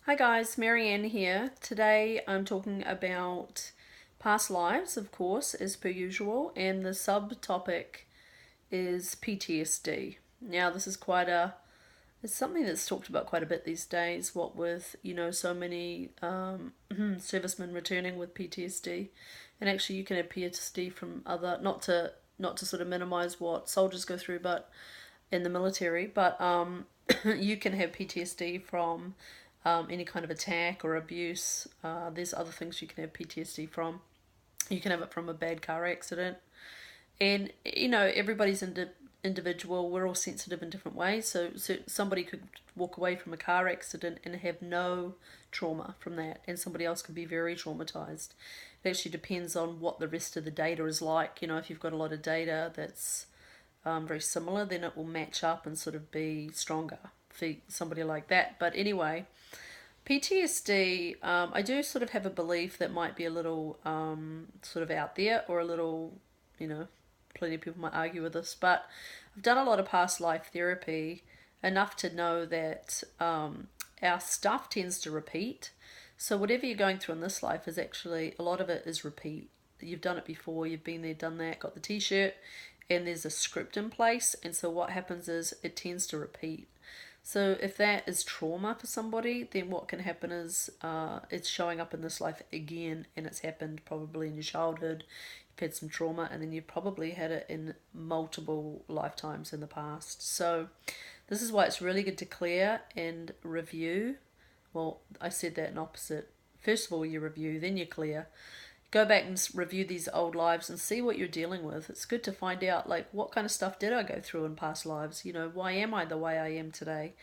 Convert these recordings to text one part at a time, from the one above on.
Hi guys, Marianne here. Today I'm talking about past lives, of course, as per usual, and the subtopic is PTSD. Now, this is it's something that's talked about quite a bit these days, what with, so many servicemen returning with PTSD. And actually you can have PTSD from other, not to sort of minimize what soldiers go through, but in the military, but you can have PTSD from any kind of attack or abuse. There's other things you can have PTSD from. You can have it from a bad car accident. And, everybody's individual. We're all sensitive in different ways. So somebody could walk away from a car accident and have no trauma from that. And somebody else could be very traumatized. It actually depends on what the rest of the data is like. If you've got a lot of data that's very similar, then it will match up and sort of be stronger for somebody like that. But anyway, PTSD, I do sort of have a belief that might be a little sort of out there, or a little, plenty of people might argue with this, but I've done a lot of past life therapy, enough to know that our stuff tends to repeat. So whatever you're going through in this life is actually, a lot of it is repeat. You've done it before, you've been there, done that, got the t-shirt, and there's a script in place, and so what happens is it tends to repeat. So if that is trauma for somebody, then what can happen is it's showing up in this life again, and it's happened probably in your childhood. You've had some trauma, and then you've probably had it in multiple lifetimes in the past. So this is why it's really good to clear and review. Well, I said that in opposite. First of all, you review, then you clear. Go back and review these old lives and see what you're dealing with. It's good to find out, like, what kind of stuff did I go through in past lives? Why am I the way I am today?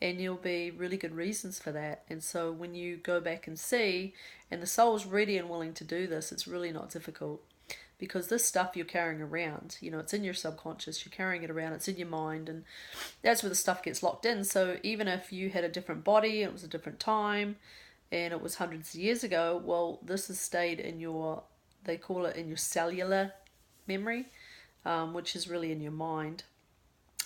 And there'll be really good reasons for that. And so when you go back and see, and the soul's ready and willing to do this, it's really not difficult. Because this stuff you're carrying around, it's in your subconscious, you're carrying it around, it's in your mind, and that's where the stuff gets locked in. So even if you had a different body, and it was a different time, and it was hundreds of years ago, well, this has stayed in they call it in your cellular memory, which is really in your mind.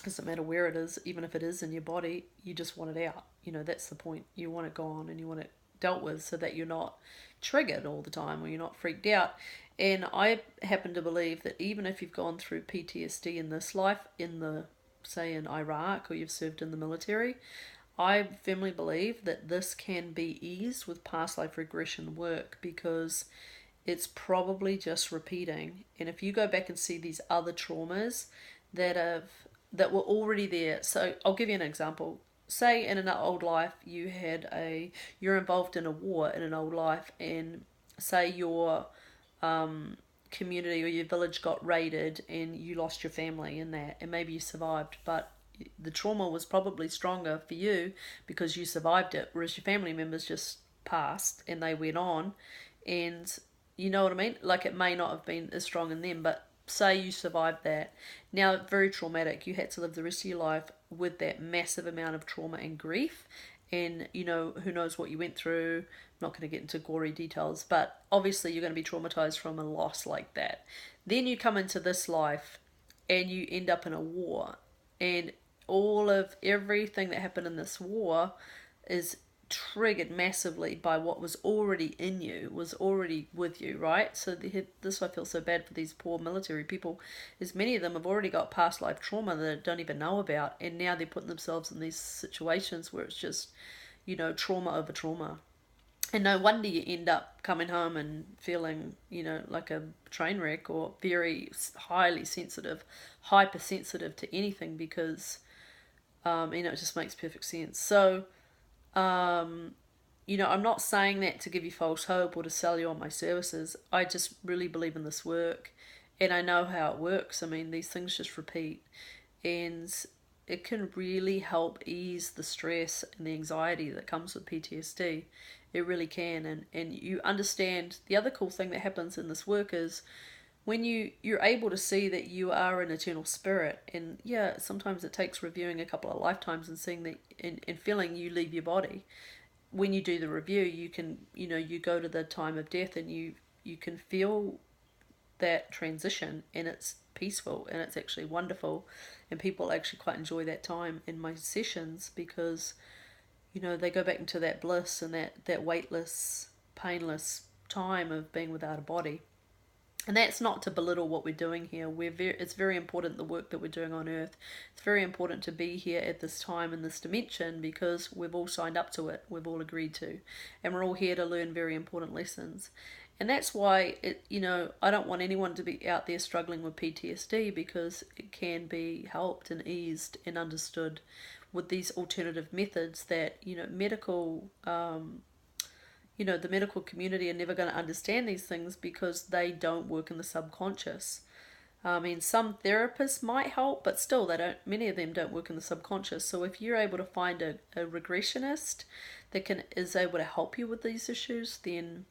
Doesn't matter where it is, even if it is in your body, you just want it out. That's the point. You want it gone, and you want it dealt with, so that you're not triggered all the time, or you're not freaked out. And I happen to believe that even if you've gone through PTSD in this life, say in Iraq, or you've served in the military, I firmly believe that this can be eased with past life regression work, because it's probably just repeating. And if you go back and see these other traumas that were already there, so I'll give you an example. Say in an old life you're involved in a war in an old life, and say your community or your village got raided and you lost your family in that, and maybe you survived, but the trauma was probably stronger for you because you survived it, whereas your family members just passed and they went on. And you know what I mean? Like, it may not have been as strong in them, but say you survived that. Now, very traumatic. You had to live the rest of your life with that massive amount of trauma and grief. And, who knows what you went through. I'm not going to get into gory details, but obviously you're going to be traumatized from a loss like that. Then you come into this life and you end up in a war, and all of everything that happened in this war is triggered massively by what was already in you, was already with you, right? So this, I feel so bad for these poor military people, is many of them have already got past life trauma that they don't even know about, and now they're putting themselves in these situations where it's just, trauma over trauma. And no wonder you end up coming home and feeling, like a train wreck, or very highly sensitive, hypersensitive to anything, because it just makes perfect sense. So, I'm not saying that to give you false hope or to sell you on my services. I just really believe in this work, and I know how it works. I mean, these things just repeat, and it can really help ease the stress and the anxiety that comes with PTSD. It really can. And you understand, the other cool thing that happens in this work is when you're able to see that you are an eternal spirit. And yeah, sometimes it takes reviewing a couple of lifetimes and seeing that, and feeling you leave your body. When you do the review, you can, you go to the time of death, and you can feel that transition, and it's peaceful, and it's actually wonderful, and people actually quite enjoy that time in my sessions, because you know, they go back into that bliss and that weightless, painless time of being without a body. And that's not to belittle what we're doing here. It's very important, the work that we're doing on Earth. It's very important to be here at this time in this dimension because we've all signed up to it. We've all agreed to. And we're all here to learn very important lessons. And that's why, I don't want anyone to be out there struggling with PTSD because it can be helped and eased and understood with these alternative methods that, the medical community are never going to understand these things because they don't work in the subconscious. I mean, some therapists might help, but still, many of them don't work in the subconscious. So if you're able to find a regressionist that is able to help you with these issues, then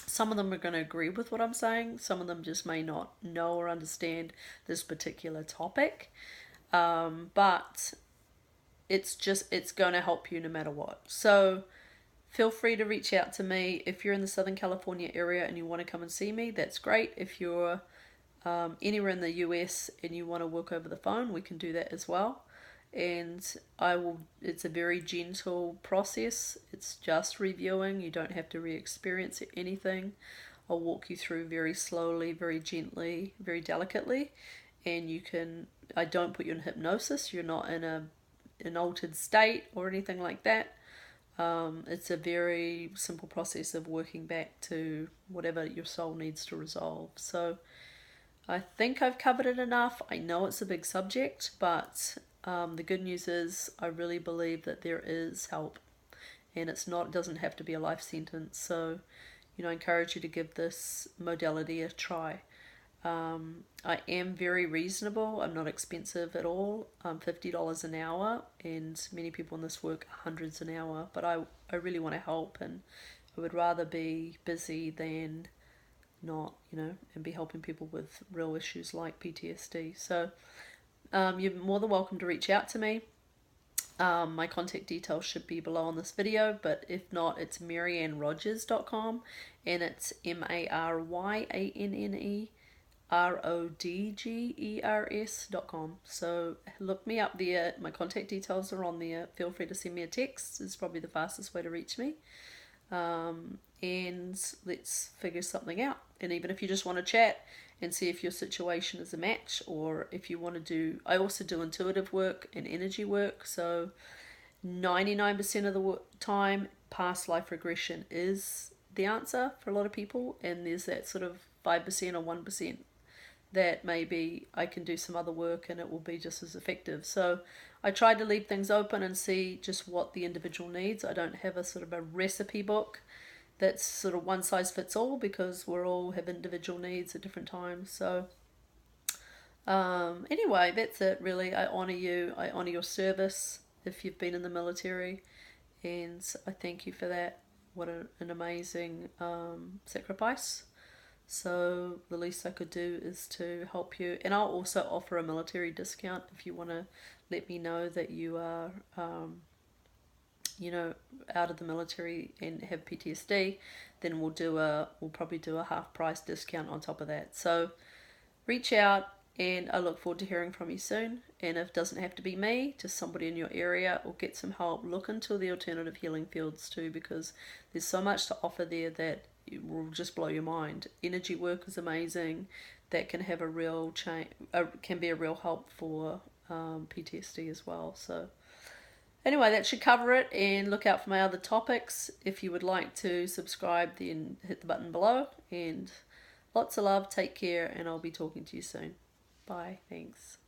some of them are going to agree with what I'm saying. Some of them just may not know or understand this particular topic. But it's going to help you no matter what. So feel free to reach out to me. If you're in the Southern California area and you want to come and see me, that's great. If you're anywhere in the US and you want to work over the phone, we can do that as well. And it's a very gentle process. It's just reviewing. You don't have to re-experience anything. I'll walk you through very slowly, very gently, very delicately. And I don't put you in hypnosis. You're not in an altered state or anything like that. It's a very simple process of working back to whatever your soul needs to resolve. So I think I've covered it enough. I know it's a big subject, but the good news is I really believe that there is help, and it doesn't have to be a life sentence. So, I encourage you to give this modality a try. I am very reasonable. I'm not expensive at all. I'm $50 an hour, and many people in this work are hundreds an hour. But I really want to help, and I would rather be busy than not, and be helping people with real issues like PTSD. So you're more than welcome to reach out to me. My contact details should be below on this video, but if not, it's maryannerogers.com, and it's MaryanneRodgers.com. So look me up there. My contact details are on there. Feel free to send me a text. It's probably the fastest way to reach me. And let's figure something out. And even if you just want to chat and see if your situation is a match, or if you want to I also do intuitive work and energy work. So 99% of the time, past life regression is the answer for a lot of people. And there's that sort of 5% or 1% that maybe I can do some other work and it will be just as effective. So I try to leave things open and see just what the individual needs. I don't have a sort of a recipe book that's sort of one size fits all, because we all have individual needs at different times. So anyway, that's it really. I honor you. I honor your service if you've been in the military, and I thank you for that. What an amazing sacrifice. So the least I could do is to help you. And I'll also offer a military discount if you want to let me know that you are, out of the military and have PTSD. Then we'll probably do a half price discount on top of that. So reach out, and I look forward to hearing from you soon. And if it doesn't have to be me, just somebody in your area, or get some help, look into the alternative healing fields too, because there's so much to offer there that it will just blow your mind. Energy work is amazing. That can have a real change, can be a real help for PTSD as well. So anyway, that should cover it, and look out for my other topics. If you would like to subscribe, then hit the button below, and lots of love, take care, and I'll be talking to you soon. Bye, thanks.